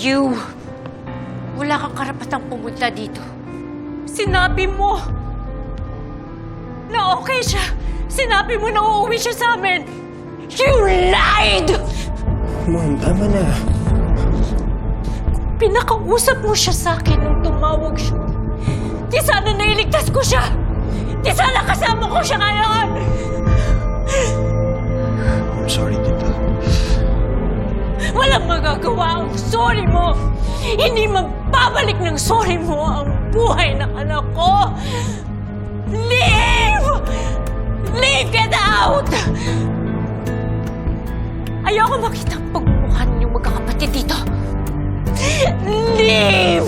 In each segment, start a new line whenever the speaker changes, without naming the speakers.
You! Wala kang karapatang pumunta dito. Sinabi mo na okay siya. Sinabi mo na uuwi siya sa amin. You lied!
Mom, tama na.
Pinakausap mo siya sa akin nung tumawag siya. Di sana nailigtas ko siya! Di sana kasama ko siya ngayon!
I'm sorry, tita.
Walang magagawa ang sorry mo! Hindi magbabalik ng sorry mo ang buhay ng anak ko! Leave! Leave! Get out! Ayoko makita ang pagmumukha ninyong magkakapatid dito! Leave!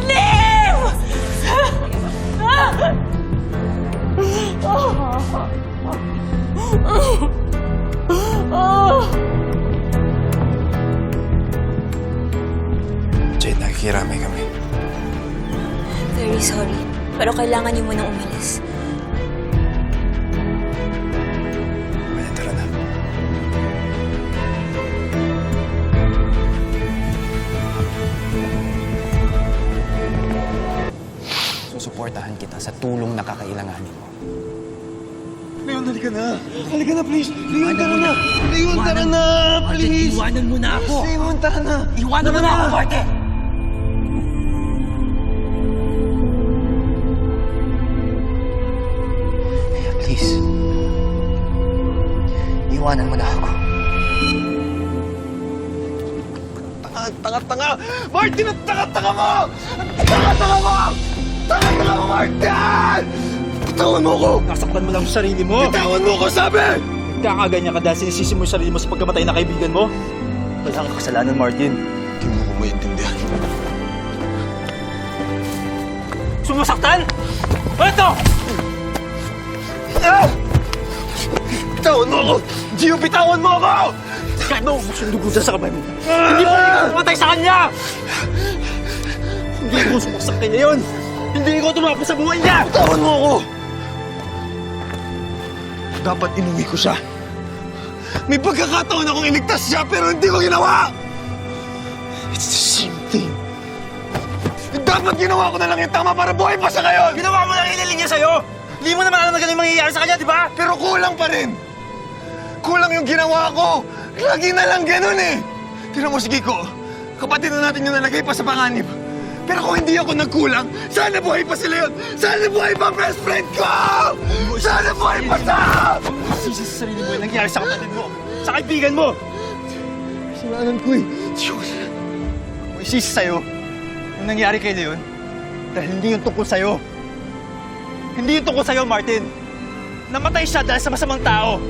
Leave!
Jade, nakikiramay kami.
Very sorry. Pero kailangan niyo munang umalis.
Kaya tara na.
Susuportahan kita sa tulong na kakailanganin mo.
Leon, halika na. Halika na, please. Leon, tara na. Leon, tara na, please.
Iwanan mo na ako!
Leon, tara na.
Iwanan mo na ako, Marte!
Please. Iwanan mo na ako.
Tanga-tanga! Martin, ang tanga-tanga mo! Ang tanga-tanga mo! Tanga-tanga mo, Martin! Bitawan mo ko!
Nasaktan mo lang yung sarili mo!
Bitawan mo ko, sabi!
Kakaganyan ka dahil sinisisi mo yung sarili mo sa pagkamatay na kaibigan mo? Wala kang kasalanan, Martin.
Hindi mo ko maintindihan.
Sumasaktan? Ito!
Bitawan mo ako! Gio, bitawan mo ako!
Kahit na ubus yung dugo sa kamay mo. Hindi pa rin ako pumatay sa kanya! Hindi ko sumaksak kanya yun! Hindi ko tumapos sa buhay niya!
Bitawan mo ako! Dapat inuwi ko siya. May pagkakataon akong iligtas siya pero hindi ko ginawa! It's the same thing. Dapat ginawa ko na lang yung tama para buhay pa siya ngayon!
Ginawa mo lang iniling niya sa'yo! Hindi mo naman alam na ganun mangyayari sa kanya, di ba?
Pero kulang pa rin! Kulang yung ginawa ko! Lagi na lang ganun eh! Tira mo si Kiko, kapatid na natin yung nalagay pa sa panganib. Pero kung hindi ako nagkulang, sana buhay pa sila yun! Sana buhay pa best friend ko! Sana buhay pa siya!
Sisi sa sarili mo yung nangyayari sa kapatid mo, sa kaibigan mo!
Kasalanan ko eh. Diyos!
Kung isisi sa'yo, yung nangyari kay Leon, dahil hindi yung tungkol sa'yo. Hindi yung tungkol sa'yo, Martin. Namatay siya dahil sa masamang tao.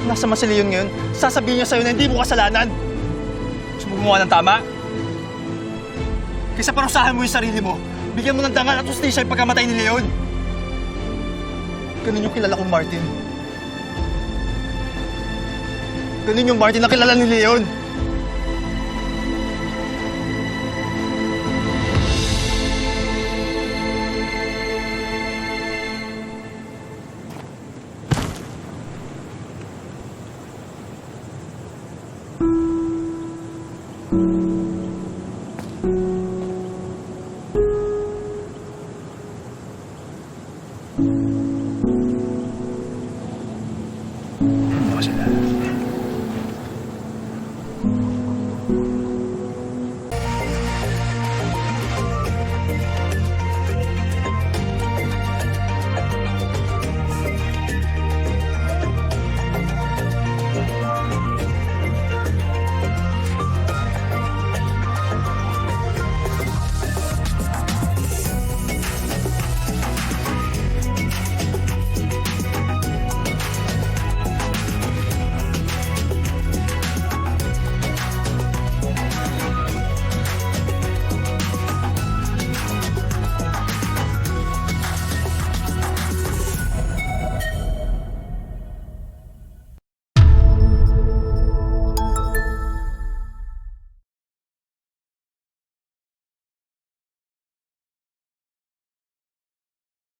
Nasama si Leon ngayon, sasabihin niya sa'yo na hindi mo kasalanan. Gusto mo gumawa ng tama? Kaysa parusahan mo yung sarili mo, bigyan mo ng dangal at ustisya yung pagkamatay ni Leon. Ganun yung kilala kong Martin. Ganun yung Martin na kilala ni Leon.